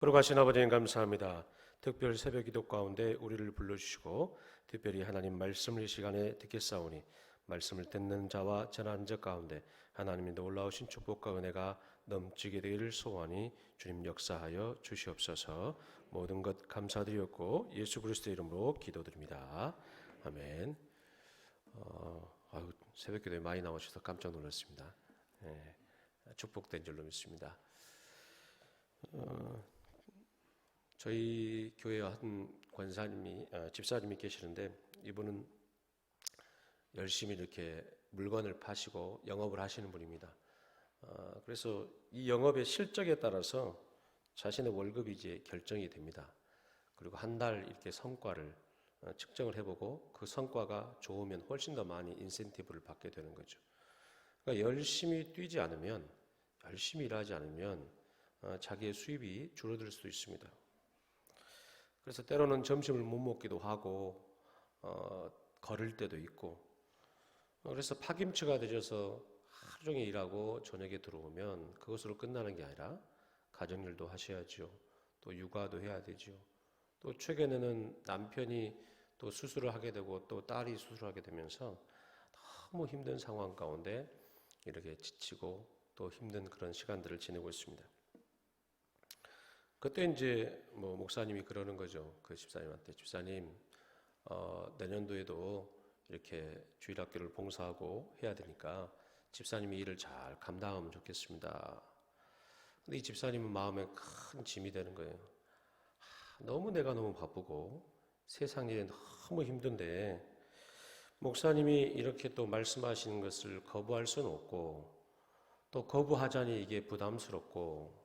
거룩하신 아버지님 감사합니다. 특별 새벽 기도 가운데 우리를 불러주시고 특별히 하나님 말씀을 이 시간에 듣겠사오니 말씀을 듣는 자와 전하는 자 가운데 하나님의 놀라우신 축복과 은혜가 넘치게 되기를 소원히 주님 역사하여 주시옵소서. 모든 것 감사드렸고 예수 그리스도의 이름으로 기도드립니다. 아멘. 새벽 기도에 많이 나오셔서 깜짝 놀랐습니다. 축복된 줄로 믿습니다. 저희 교회 한 집사님이 계시는데 이분은 열심히 이렇게 물건을 파시고 영업을 하시는 분입니다. 그래서 이 영업의 실적에 따라서 자신의 월급이 이제 결정이 됩니다. 그리고 한 달 이렇게 성과를 측정을 해보고 그 성과가 좋으면 훨씬 더 많이 인센티브를 받게 되는 거죠. 그러니까 열심히 뛰지 않으면, 열심히 일하지 않으면 자기의 수입이 줄어들 수도 있습니다. 그래서 때로는 점심을 못 먹기도 하고 거를 때도 있고, 그래서 파김치가 되셔서 하루 종일 일하고 저녁에 들어오면 그것으로 끝나는 게 아니라 가정일도 하셔야죠. 또 육아도 해야 되죠. 또 최근에는 남편이 또 수술을 하게 되고 또 딸이 수술하게 되면서 너무 힘든 상황 가운데 이렇게 지치고 또 힘든 그런 시간들을 지내고 있습니다. 그때 이제 목사님이 그러는 거죠. 그 집사님한테, 집사님 내년도에도 이렇게 주일학교를 봉사하고 해야 되니까 집사님이 일을 잘 감당하면 좋겠습니다. 근데 이 집사님은 마음에 큰 짐이 되는 거예요. 너무 내가 너무 바쁘고 세상 일에 너무 힘든데 목사님이 이렇게 또 말씀하시는 것을 거부할 수는 없고 또 거부하자니 이게 부담스럽고,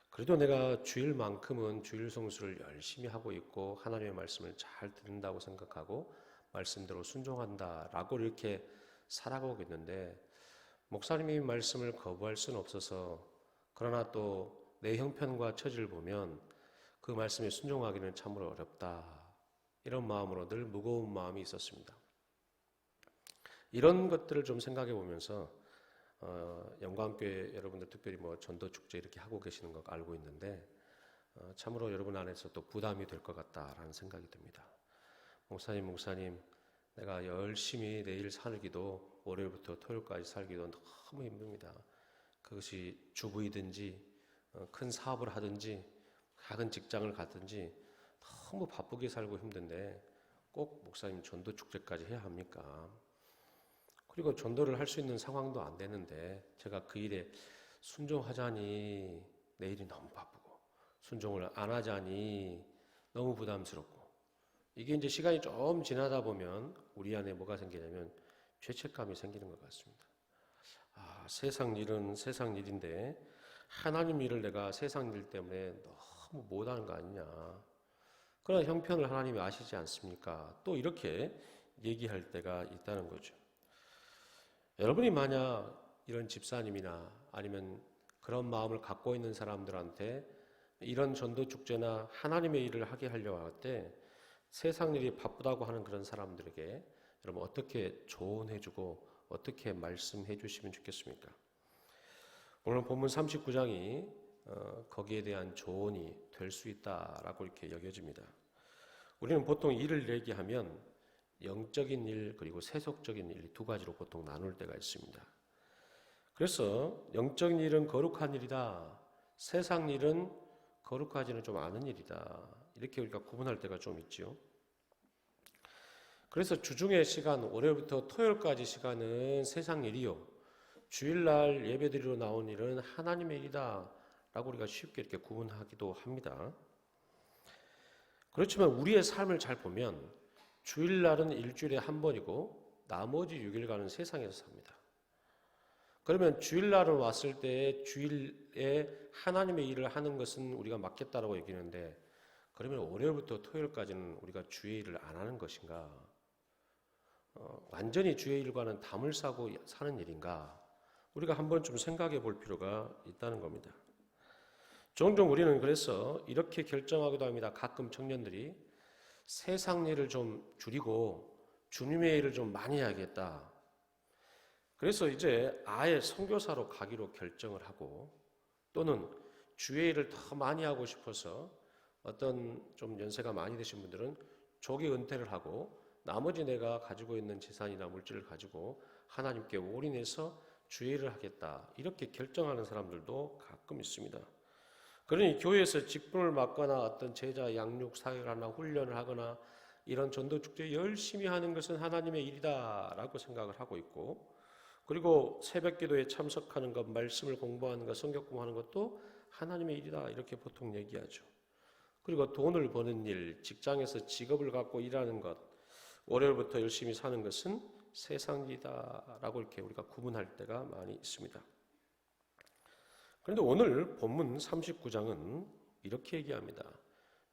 그래도 내가 주일만큼은 주일 성수를 열심히 하고 있고 하나님의 말씀을 잘 듣는다고 생각하고 말씀대로 순종한다라고 이렇게 살아가고 있는데 목사님이 말씀을 거부할 수는 없어서, 그러나 또 내 형편과 처지를 보면 그 말씀에 순종하기는 참으로 어렵다, 이런 마음으로 늘 무거운 마음이 있었습니다. 이런 것들을 좀 생각해 보면서 영광교회 여러분들 특별히 전도축제 이렇게 하고 계시는 거 알고 있는데 참으로 여러분 안에서 또 부담이 될 것 같다라는 생각이 듭니다. 목사님, 내가 열심히 내일 살기도 월요일부터 토요일까지 살기도 너무 힘듭니다. 그것이 주부이든지 큰 사업을 하든지 작은 직장을 가든지 너무 바쁘게 살고 힘든데 꼭 목사님 전도축제까지 해야 합니까? 그리고 전도를 할 수 있는 상황도 안 되는데 제가 그 일에 순종하자니 내일이 너무 바쁘고 순종을 안 하자니 너무 부담스럽고, 이게 이제 시간이 좀 지나다 보면 우리 안에 뭐가 생기냐면 죄책감이 생기는 것 같습니다. 세상 일은 세상 일인데 하나님 일을 내가 세상 일 때문에 너무 못하는 거 아니냐, 그런 형편을 하나님이 아시지 않습니까? 또 이렇게 얘기할 때가 있다는 거죠. 여러분이 만약 이런 집사님이나 아니면 그런 마음을 갖고 있는 사람들한테 이런 전도축제나 하나님의 일을 하게 하려고 할 때 세상 일이 바쁘다고 하는 그런 사람들에게 여러분 어떻게 조언해주고 어떻게 말씀해 주시면 좋겠습니까? 오늘 본문 39장이 거기에 대한 조언이 될 수 있다라고 이렇게 여겨집니다. 우리는 보통 일을 얘기하면 영적인 일 그리고 세속적인 일 두 가지로 보통 나눌 때가 있습니다. 그래서 영적인 일은 거룩한 일이다, 세상 일은 거룩하지는 좀 않은 일이다, 이렇게 우리가 구분할 때가 좀 있죠. 그래서 주중의 시간, 월요일부터 토요일까지 시간은 세상 일이요, 주일날 예배드리러 나온 일은 하나님의 일이다 라고 우리가 쉽게 이렇게 구분하기도 합니다. 그렇지만 우리의 삶을 잘 보면 주일날은 일주일에 한 번이고 나머지 6일간은 세상에서 삽니다. 그러면 주일날은 왔을 때 주일에 하나님의 일을 하는 것은 우리가 맞겠다라고 얘기하는데, 그러면 월요일부터 토요일까지는 우리가 주의 일을 안 하는 것인가? 완전히 주의 일과는 담을 싸고 사는 일인가? 우리가 한번 좀 생각해 볼 필요가 있다는 겁니다. 종종 우리는 그래서 이렇게 결정하기도 합니다. 가끔 청년들이 세상 일을 좀 줄이고 주님의 일을 좀 많이 해야겠다. 그래서 이제 아예 선교사로 가기로 결정을 하고, 또는 주의 일을 더 많이 하고 싶어서 어떤 좀 연세가 많이 되신 분들은 조기 은퇴를 하고 나머지 내가 가지고 있는 재산이나 물질을 가지고 하나님께 올인해서 주의 일을 하겠다, 이렇게 결정하는 사람들도 가끔 있습니다. 그러니 교회에서 직분을 맡거나 어떤 제자 양육 사역을 하나 훈련을 하거나 이런 전도 축제 열심히 하는 것은 하나님의 일이다라고 생각을 하고 있고, 그리고 새벽 기도에 참석하는 것, 말씀을 공부하는 것, 성경 공부하는 것도 하나님의 일이다, 이렇게 보통 얘기하죠. 그리고 돈을 버는 일, 직장에서 직업을 갖고 일하는 것, 월요일부터 열심히 사는 것은 세상 일이다라고 이렇게 우리가 구분할 때가 많이 있습니다. 그런데 오늘 본문 39장은 이렇게 얘기합니다.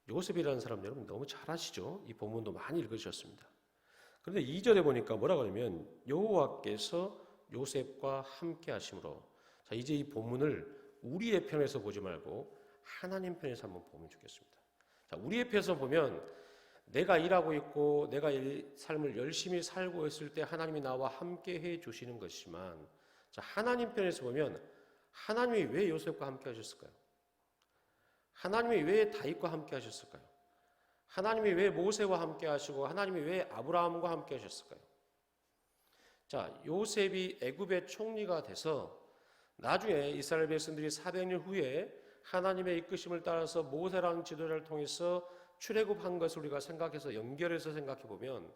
요셉이라는 사람 여러분 너무 잘 아시죠? 이 본문도 많이 읽으셨습니다. 그런데 2절에 보니까 뭐라고 하냐면 여호와께서 요셉과 함께 하심으로. 자, 이제 이 본문을 우리의 편에서 보지 말고 하나님 편에서 한번 보면 좋겠습니다. 자, 우리의 편에서 보면 내가 일하고 있고 내가 이 삶을 열심히 살고 있을 때 하나님이 나와 함께 해 주시는 것이지만, 자, 하나님 편에서 보면 하나님이 왜 요셉과 함께 하셨을까요? 하나님이 왜 다윗과 함께 하셨을까요? 하나님이 왜 모세와 함께 하시고 하나님이 왜 아브라함과 함께 하셨을까요? 자, 요셉이 애굽의 총리가 돼서 나중에 이스라엘 백성들이 400년 후에 하나님의 이끄심을 따라서 모세라는 지도자를 통해서 출애굽한 것을 우리가 생각해서 연결해서 생각해 보면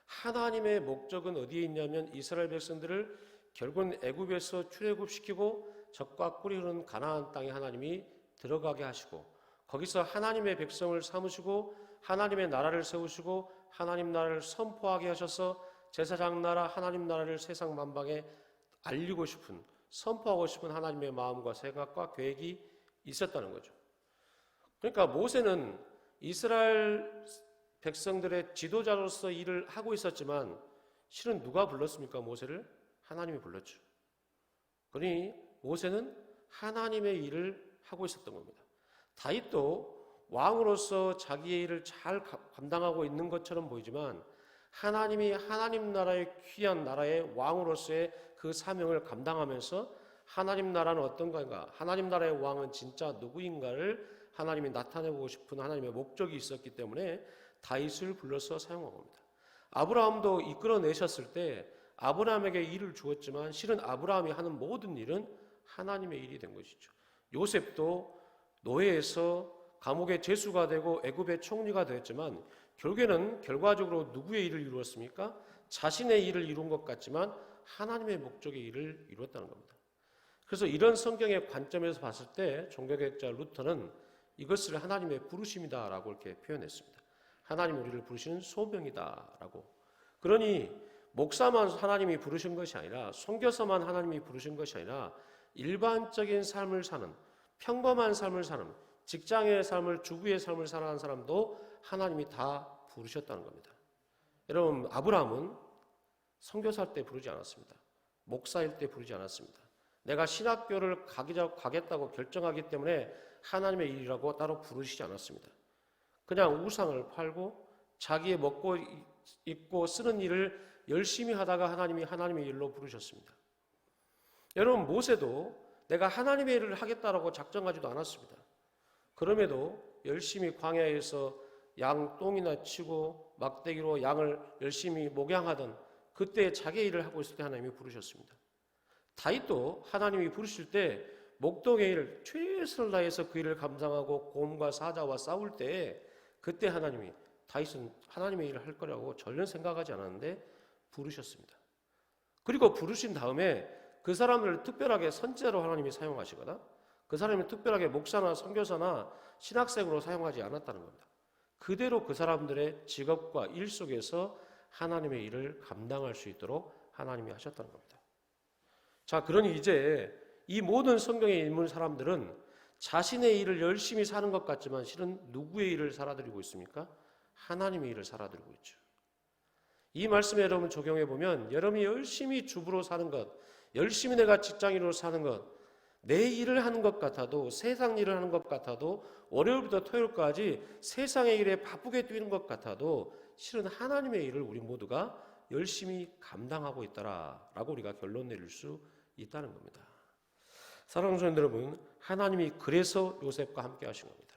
하나님의 목적은 어디에 있냐면 이스라엘 백성들을 결국은 애굽에서 출애굽시키고 적과 꿀이 흐르는 가나안 땅에 하나님이 들어가게 하시고 거기서 하나님의 백성을 삼으시고 하나님의 나라를 세우시고 하나님 나라를 선포하게 하셔서 제사장 나라 하나님 나라를 세상 만방에 알리고 싶은, 선포하고 싶은 하나님의 마음과 생각과 계획이 있었다는 거죠. 그러니까 모세는 이스라엘 백성들의 지도자로서 일을 하고 있었지만 실은 누가 불렀습니까? 모세를? 하나님이 불렀죠. 그러니 모세는 하나님의 일을 하고 있었던 겁니다. 다윗도 왕으로서 자기의 일을 잘 감당하고 있는 것처럼 보이지만 하나님이 하나님 나라의 귀한 나라의 왕으로서의 그 사명을 감당하면서 하나님 나라는 어떤 건가, 하나님 나라의 왕은 진짜 누구인가를 하나님이 나타내고 싶은 하나님의 목적이 있었기 때문에 다윗을 불러서 사용한 겁니다. 아브라함도 이끌어내셨을 때 아브라함에게 일을 주었지만 실은 아브라함이 하는 모든 일은 하나님의 일이 된 것이죠. 요셉도 노예에서 감옥의 죄수가 되고 애굽의 총리가 되었지만 결국에는 결과적으로 누구의 일을 이루었습니까? 자신의 일을 이룬 것 같지만 하나님의 목적의 일을 이루었다는 겁니다. 그래서 이런 성경의 관점에서 봤을 때 종교개혁자 루터는 이것을 하나님의 부르심이다라고 이렇게 표현했습니다. 하나님 우리를 부르시는 소명이다라고. 그러니 목사만 하나님이 부르신 것이 아니라, 선교사만 하나님이 부르신 것이 아니라 일반적인 삶을 사는, 평범한 삶을 사는, 직장의 삶을, 주부의 삶을 살아가는 사람도 하나님이 다 부르셨다는 겁니다. 여러분, 아브라함은 선교사일 때 부르지 않았습니다. 목사일 때 부르지 않았습니다. 내가 신학교를 가겠다고 결정하기 때문에 하나님의 일이라고 따로 부르시지 않았습니다. 그냥 우상을 팔고 자기의 먹고 입고 쓰는 일을 열심히 하다가 하나님이 하나님의 일로 부르셨습니다. 여러분, 모세도 내가 하나님의 일을 하겠다라고 작정하지도 않았습니다. 그럼에도 열심히 광야에서 양 똥이나 치고 막대기로 양을 열심히 목양하던 그때 자기의 일을 하고 있을 때 하나님이 부르셨습니다. 다윗도 하나님이 부르실 때 목동의 일을 최선을 다해서 그 일을 감당하고 곰과 사자와 싸울 때 그때 하나님이, 다윗은 하나님의 일을 할 거라고 전혀 생각하지 않았는데 부르셨습니다. 그리고 부르신 다음에 그 사람을 특별하게 선지자로 하나님이 사용하시거나 그 사람이 특별하게 목사나 선교사나 신학생으로 사용하지 않았다는 겁니다. 그대로 그 사람들의 직업과 일 속에서 하나님의 일을 감당할 수 있도록 하나님이 하셨다는 겁니다. 자, 그러니 이제 이 모든 성경에 있는 사람들은 자신의 일을 열심히 사는 것 같지만 실은 누구의 일을 살아드리고 있습니까? 하나님의 일을 살아드리고 있죠. 이 말씀에 여러분 적용해 보면 여러분이 열심히 주부로 사는 것, 열심히 내가 직장인으로 사는 것, 내 일을 하는 것 같아도, 세상 일을 하는 것 같아도, 월요일부터 토요일까지 세상의 일에 바쁘게 뛰는 것 같아도 실은 하나님의 일을 우리 모두가 열심히 감당하고 있다라고 우리가 결론 내릴 수 있다는 겁니다. 사랑하는 성도 여러분, 하나님이 그래서 요셉과 함께 하신 겁니다.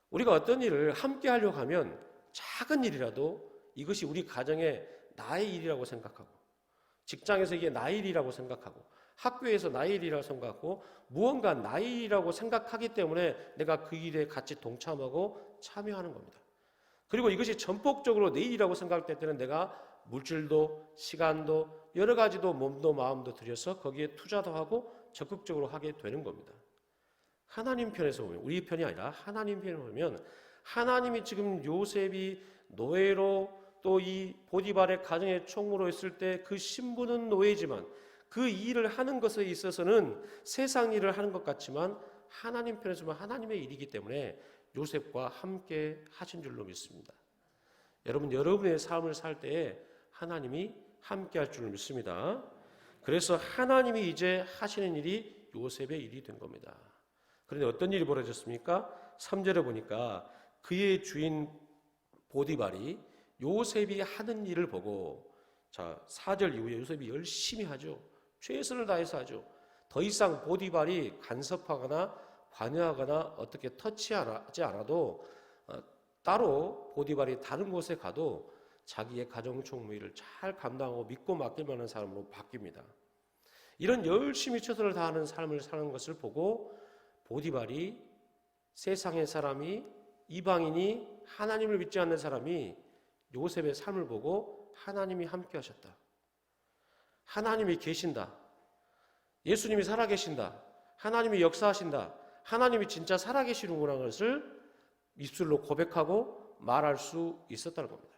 우리가 어떤 일을 함께 하려고 하면 작은 일이라도 이것이 우리 가정의 나의 일이라고 생각하고, 직장에서 이게 나의 일이라고 생각하고, 학교에서 나의 일이라고 생각하고, 무언가 나의 일이라고 생각하기 때문에 내가 그 일에 같이 동참하고 참여하는 겁니다. 그리고 이것이 전폭적으로 내 일이라고 생각할 때는 내가 물질도 시간도 여러 가지도 몸도 마음도 들여서 거기에 투자도 하고 적극적으로 하게 되는 겁니다. 하나님 편에서 보면, 우리 편이 아니라 하나님 편에 보면, 하나님이 지금 요셉이 노예로 또 이 보디발의 가정의 총무로 있을 때 그 신분은 노예지만 그 일을 하는 것에 있어서는 세상 일을 하는 것 같지만 하나님 편에서 보면 하나님의 일이기 때문에 요셉과 함께 하신 줄로 믿습니다. 여러분, 여러분의 삶을 살 때에 하나님이 함께 할 줄을 믿습니다. 그래서 하나님이 이제 하시는 일이 요셉의 일이 된 겁니다. 그런데 어떤 일이 벌어졌습니까? 3절에 보니까 그의 주인 보디발이 요셉이 하는 일을 보고, 자 4절 이후에 요셉이 열심히 하죠. 최선을 다해서 하죠. 더 이상 보디발이 간섭하거나 관여하거나 어떻게 터치하지 않아도 따로 보디발이 다른 곳에 가도 자기의 가정 총무일을 잘 감당하고 믿고 맡길 만한 사람으로 바뀝니다. 이런 열심히 최선을 다하는 삶을 사는 것을 보고 보디발이, 세상의 사람이, 이방인이, 하나님을 믿지 않는 사람이 요셉의 삶을 보고 하나님이 함께 하셨다, 하나님이 계신다, 예수님이 살아계신다, 하나님이 역사하신다, 하나님이 진짜 살아계시는구나 것을 입술로 고백하고 말할 수 있었다는 겁니다.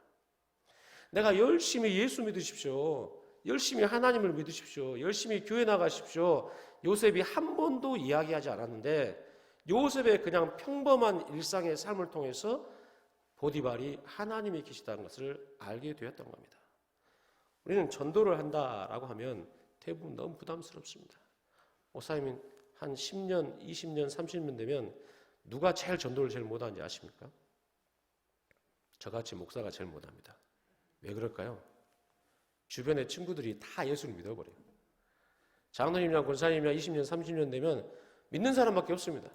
내가 열심히 예수 믿으십시오, 열심히 하나님을 믿으십시오, 열심히 교회 나가십시오, 요셉이 한 번도 이야기하지 않았는데 요셉의 그냥 평범한 일상의 삶을 통해서 보디발이 하나님이 계시다는 것을 알게 되었던 겁니다. 우리는 전도를 한다라고 하면 대부분 너무 부담스럽습니다. 목사님이 한 10년, 20년, 30년 되면 누가 제일 전도를 제일 못하는지 아십니까? 저같이 목사가 제일 못합니다. 왜 그럴까요? 주변의 친구들이 다 예수를 믿어버려요. 장로님이랑 권사님이랑 20년, 30년 되면 믿는 사람밖에 없습니다.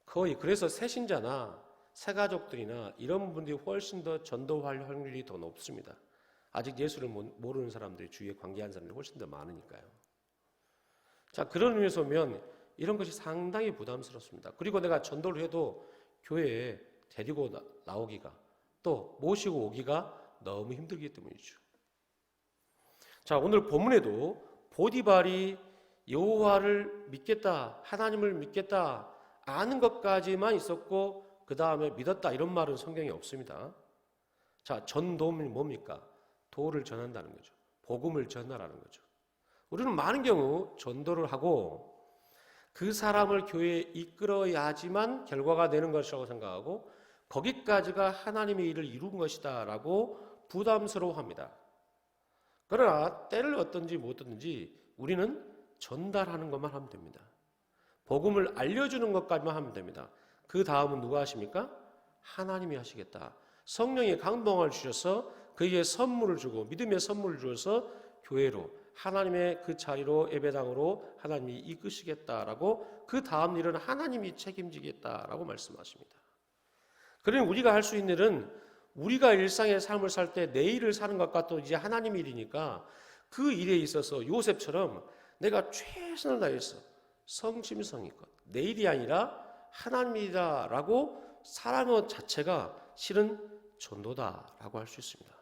거의. 그래서 새신자나 새가족들이나 이런 분들이 훨씬 더 전도할 확률이 더 높습니다. 아직 예수를 모르는 사람들이 주위에 관계한 사람들이 훨씬 더 많으니까요. 자, 그런 의미에서 보면 이런 것이 상당히 부담스럽습니다. 그리고 내가 전도를 해도 교회에 데리고 나오기가, 또 모시고 오기가 너무 힘들기 때문이죠. 자, 오늘 본문에도 보디발이 여호와를 믿겠다, 하나님을 믿겠다, 아는 것까지만 있었고 그 다음에 믿었다, 이런 말은 성경에 없습니다. 자, 전도는 뭡니까? 도를 전한다는 거죠. 복음을 전하라는 거죠. 우리는 많은 경우 전도를 하고 그 사람을 교회에 이끌어야지만 결과가 되는 것이라고 생각하고 거기까지가 하나님의 일을 이룬 것이다 라고 부담스러워합니다. 그러나 때를 얻든지 못 얻든지 우리는 전달하는 것만 하면 됩니다. 복음을 알려주는 것까지만 하면 됩니다. 그 다음은 누가 하십니까? 하나님이 하시겠다. 성령의 감동을 주셔서 그에게 선물을 주고 믿음의 선물을 주어서 교회로, 하나님의 그 자리로, 예배당으로 하나님이 이끄시겠다라고, 그 다음 일은 하나님이 책임지겠다라고 말씀하십니다. 그러니 우리가 할 수 있는 일은 우리가 일상의 삶을 살 때 내 일을 사는 것과 또 이제 하나님 일이니까 그 일에 있어서 요셉처럼 내가 최선을 다해서 성심성의껏 내 일이 아니라 하나님이다라고 살아가는 것 자체가 실은 전도다라고 할 수 있습니다.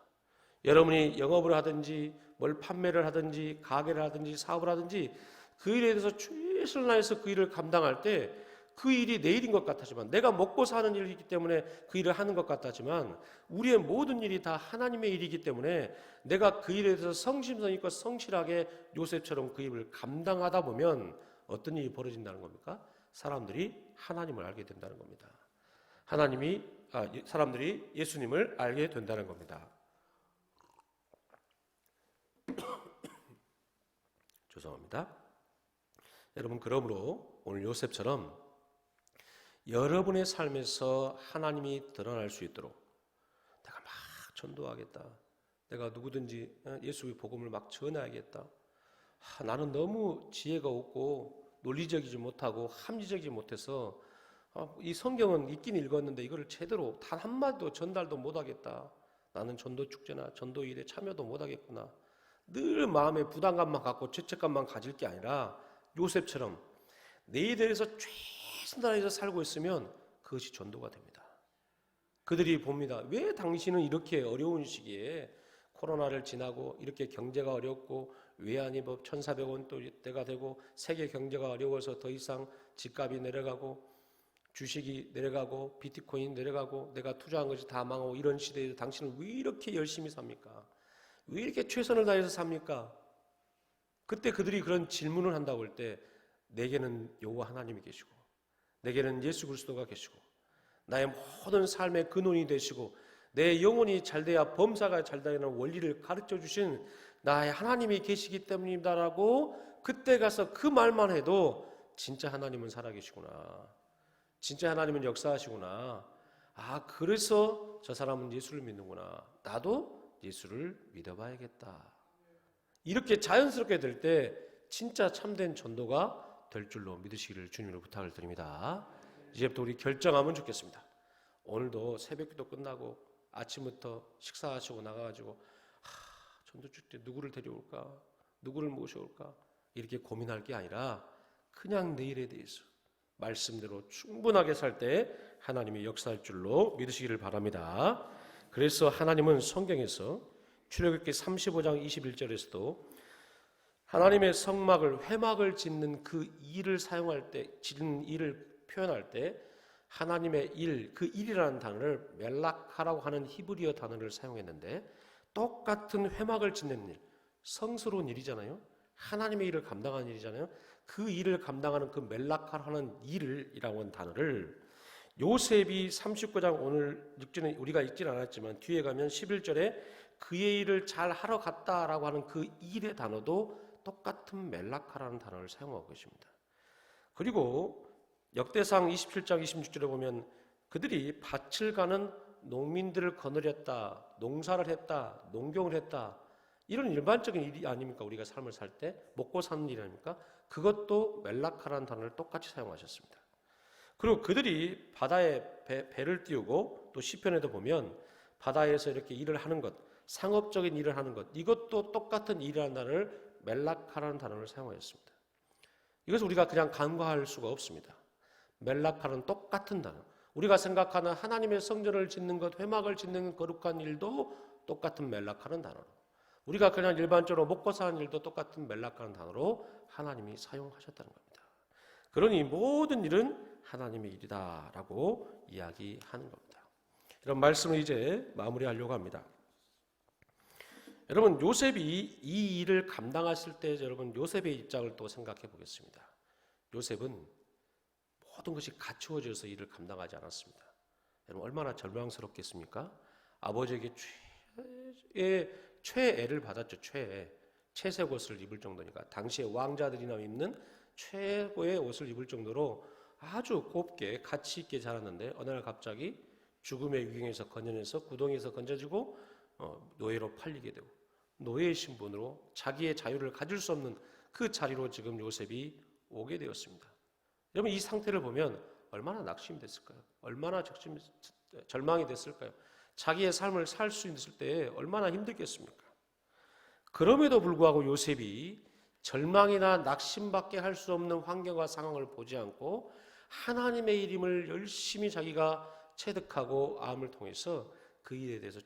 여러분이 영업을 하든지 뭘 판매를 하든지 가게를 하든지 사업을 하든지 그 일에 대해서 최선을 다해서 그 일을 감당할 때 그 일이 내 일인 것 같았지만, 내가 먹고 사는 일이기 때문에 그 일을 하는 것 같았지만 우리의 모든 일이 다 하나님의 일이기 때문에 내가 그 일에 대해서 성심성의껏 성실하게 요셉처럼 그 일을 감당하다 보면 어떤 일이 벌어진다는 겁니까? 사람들이 하나님을 알게 된다는 겁니다. 사람들이 예수님을 알게 된다는 겁니다. 죄송합니다. 여러분, 그러므로 오늘 요셉처럼 여러분의 삶에서 하나님이 드러날 수 있도록 내가 막 전도하겠다, 내가 누구든지 예수의 복음을 막 전해야겠다, 나는 너무 지혜가 없고 논리적이지 못하고 합리적이지 못해서 이 성경은 읽긴 읽었는데 이거를 제대로 단 한마디도 전달도 못하겠다. 나는 전도축제나 전도일에 참여도 못하겠구나. 늘 마음에 부담감만 갖고 죄책감만 가질 게 아니라 요셉처럼 내에 대해서 최선을 다해서 살고 있으면 그것이 전도가 됩니다. 그들이 봅니다. 왜 당신은 이렇게 어려운 시기에 코로나를 지나고 이렇게 경제가 어렵고 외환이 뭐 1,400원 또 때가 되고 세계 경제가 어려워서 더 이상 집값이 내려가고 주식이 내려가고 비트코인 내려가고 내가 투자한 것이 다 망하고 이런 시대에서 당신은 왜 이렇게 열심히 삽니까? 왜 이렇게 최선을 다해서 삽니까? 그때 그들이 그런 질문을 한다고 할 때 내게는 여호와 하나님이 계시고 내게는 예수 그리스도가 계시고 나의 모든 삶의 근원이 되시고 내 영혼이 잘돼야 범사가 잘되는 원리를 가르쳐 주신 나의 하나님이 계시기 때문입니다라고 그때 가서 그 말만 해도 진짜 하나님은 살아계시구나. 진짜 하나님은 역사하시구나. 그래서 저 사람은 예수를 믿는구나. 나도 예수를 믿어봐야겠다. 이렇게 자연스럽게 될 때 진짜 참된 전도가 될 줄로 믿으시기를 주님으로 부탁을 드립니다. 이제부터 우리 결정하면 좋겠습니다. 오늘도 새벽기도 끝나고 아침부터 식사하시고 나가가지고 전도축제 누구를 데려올까? 누구를 모셔올까? 이렇게 고민할 게 아니라 그냥 내일에 대해서 말씀대로 충분하게 살 때 하나님이 역사할 줄로 믿으시기를 바랍니다. 그래서 하나님은 성경에서 출애굽기 35장 21절에서도 하나님의 성막을 회막을 짓는 그 일을 사용할 때 짓는 일을 표현할 때 하나님의 일, 그 일이라는 단어를 멜라카라고 하는 히브리어 단어를 사용했는데 똑같은 회막을 짓는 일, 성스러운 일이잖아요. 하나님의 일을 감당하는 일이잖아요. 그 일을 감당하는 그 멜라카라는 일이라고 하는 단어를 요셉이 39장 오늘 우리가 읽지는 않았지만 뒤에 가면 11절에 그의 일을 잘 하러 갔다라고 하는 그 일의 단어도 똑같은 멜라카라는 단어를 사용하고 계십니다. 그리고 역대상 27장 26절에 보면 그들이 밭을 가는 농민들을 거느렸다, 농사를 했다, 농경을 했다. 이런 일반적인 일이 아닙니까? 우리가 삶을 살 때 먹고 사는 일 아닙니까? 그것도 멜라카라는 단어를 똑같이 사용하셨습니다. 그리고 그들이 바다에 배를 띄우고 또 시편에도 보면 바다에서 이렇게 일을 하는 것, 상업적인 일을 하는 것, 이것도 똑같은 일이라는 단어를 멜라카라는 단어를 사용하였습니다. 이것을 우리가 그냥 간과할 수가 없습니다. 멜라카는 똑같은 단어. 우리가 생각하는 하나님의 성전을 짓는 것, 회막을 짓는 거룩한 일도 똑같은 멜라카는 단어로, 우리가 그냥 일반적으로 먹고 사는 일도 똑같은 멜라카는 단어로 하나님이 사용하셨다는 겁니다. 그러니 모든 일은 하나님의 일이다라고 이야기하는 겁니다. 이런 말씀을 이제 마무리하려고 합니다. 여러분, 요셉이 이 일을 감당하실 때 여러분 요셉의 입장을 또 생각해 보겠습니다. 요셉은 모든 것이 갖추어져서 일을 감당하지 않았습니다. 여러분 얼마나 절망스럽겠습니까? 아버지에게 최애를 받았죠. 채색 옷을 입을 정도니까 당시에 왕자들이나 입는 최고의 옷을 입을 정도로 아주 곱게 가치 있게 자랐는데 어느 날 갑자기 죽음의 위경에서 건져내서 구덩이에서 건져지고 노예로 팔리게 되고 노예의 신분으로 자기의 자유를 가질 수 없는 그 자리로 지금 요셉이 오게 되었습니다. 여러분 이 상태를 보면 얼마나 낙심이 됐을까요? 얼마나 절망이 됐을까요? 자기의 삶을 살 수 있을 때 얼마나 힘들겠습니까? 그럼에도 불구하고 요셉이 절망이나 낙심밖에 할 수 없는 환경과 상황을 보지 않고 하나님의 이름을 열심히 자기가 체득하고 암을 통해서 그 일에 대해서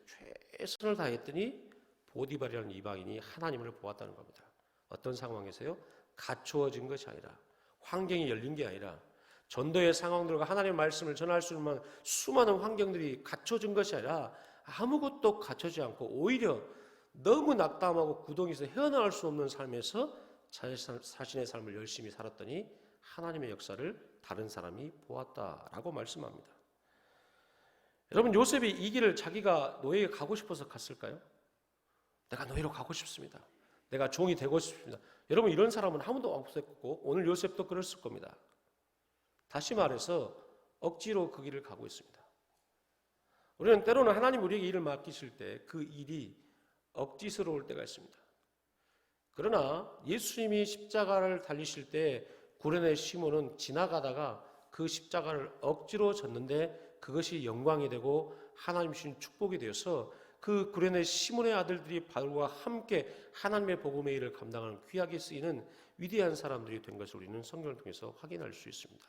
최선을 다했더니 보디발이라는 이방인이 하나님을 보았다는 겁니다. 어떤 상황에서요? 갖추어진 것이 아니라 환경이 열린 게 아니라 전도의 상황들과 하나님의 말씀을 전할 수 있는 수많은 환경들이 갖춰진 것이 아니라 아무것도 갖춰지지 않고 오히려 너무 낙담하고 구덩이에서 헤어나올 수 없는 삶에서 자신의 삶을 열심히 살았더니 하나님의 역사를 다른 사람이 보았다라고 말씀합니다. 여러분 요셉이 이 길을 자기가 노예에 가고 싶어서 갔을까요? 내가 노예로 가고 싶습니다. 내가 종이 되고 싶습니다. 여러분 이런 사람은 아무도 없었고 오늘 요셉도 그랬을 겁니다. 다시 말해서 억지로 그 길을 가고 있습니다. 우리는 때로는 하나님 우리에게 일을 맡기실 때 그 일이 억지스러울 때가 있습니다. 그러나 예수님이 십자가를 달리실 때 구레네 시몬은 지나가다가 그 십자가를 억지로 졌는데 그것이 영광이 되고 하나님 주신 축복이 되어서 그 구레네 시몬의 아들들이 바울과 함께 하나님의 복음의 일을 감당하는 귀하게 쓰이는 위대한 사람들이 된 것을 우리는 성경을 통해서 확인할 수 있습니다.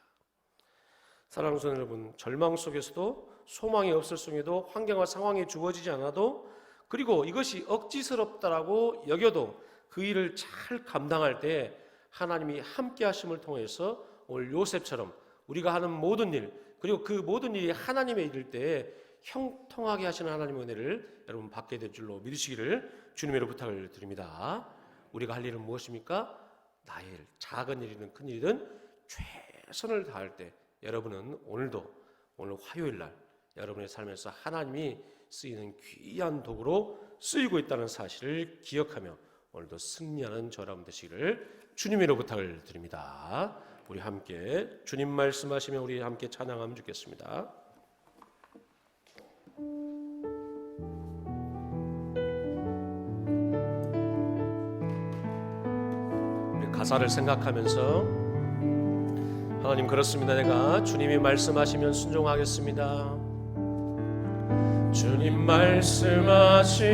사랑하는 성도 여러분, 절망 속에서도 소망이 없을 중에도 환경과 상황이 주어지지 않아도 그리고 이것이 억지스럽다라고 여겨도 그 일을 잘 감당할 때 하나님이 함께 하심을 통해서 오늘 요셉처럼 우리가 하는 모든 일 그리고 그 모든 일이 하나님의 일일 때 형통하게 하시는 하나님의 은혜를 여러분 받게 될 줄로 믿으시기를 주님으로 부탁을 드립니다. 우리가 할 일은 무엇입니까? 나의 일, 작은 일이든 큰 일이든 최선을 다할 때 여러분은 오늘 화요일 날 여러분의 삶에서 하나님이 쓰이는 귀한 도구로 쓰이고 있다는 사실을 기억하며 오늘도 승리하는 저 여러분 되시기를 주님으로 부탁을 드립니다. 우리 함께 주님 말씀하시며 우리 함께 찬양하면 좋겠습니다. 우리 가사를 생각하면서 하나님 그렇습니다. 내가 주님이 말씀하시면 순종하겠습니다. 주님 말씀하시며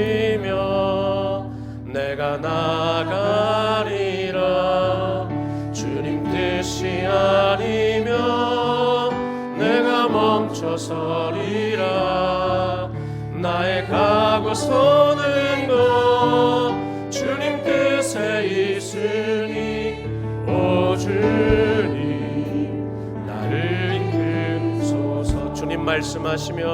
내가 나가리라. 주님 뜻이 아니면 내가 멈춰서리라. 나의 가고 서는 것 주님 뜻에 있으니 오 주님 나를 이끌소서. 주님 말씀하시며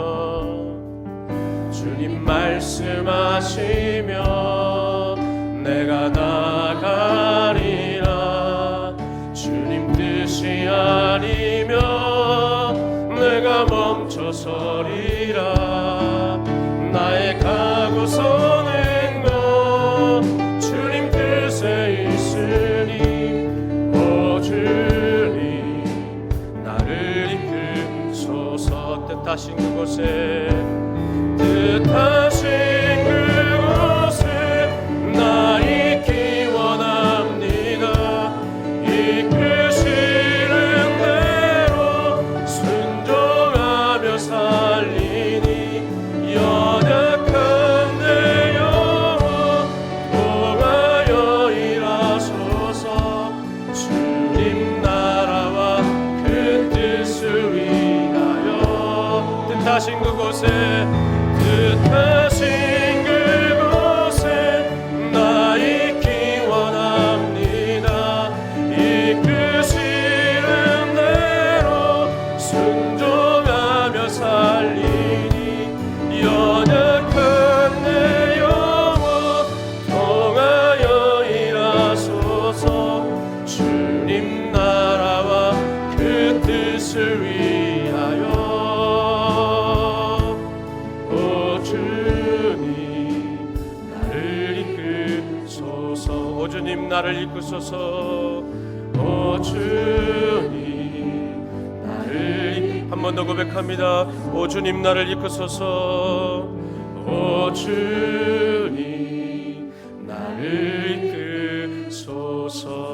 내가 나가리라. 주님 뜻이 아니면 내가 멈춰서리라. 나의 가고 서는 것 주님 뜻에 있으니 오 주님 나를 이끌소서. 뜻하신 그곳에 나 있기 원합니다. 이끄시는 대로 순종하며 살리니 연약한 내 영혼 통하여 일하소서. 주님 나라와 그 뜻을 위하여 뜻하신 그곳에 나 있기 원합니다. 이끄시는 대로 순종하며 살리니 연약한 내 영혼 통하여 일하소서. 주님 나라와 그 뜻을 위하여 오 주님 나를 이끄소서. 오 주님 나를 한 번 더 고백합니다. 오 주님 나를 이끄소서. 오 주님 나를 이끄소서.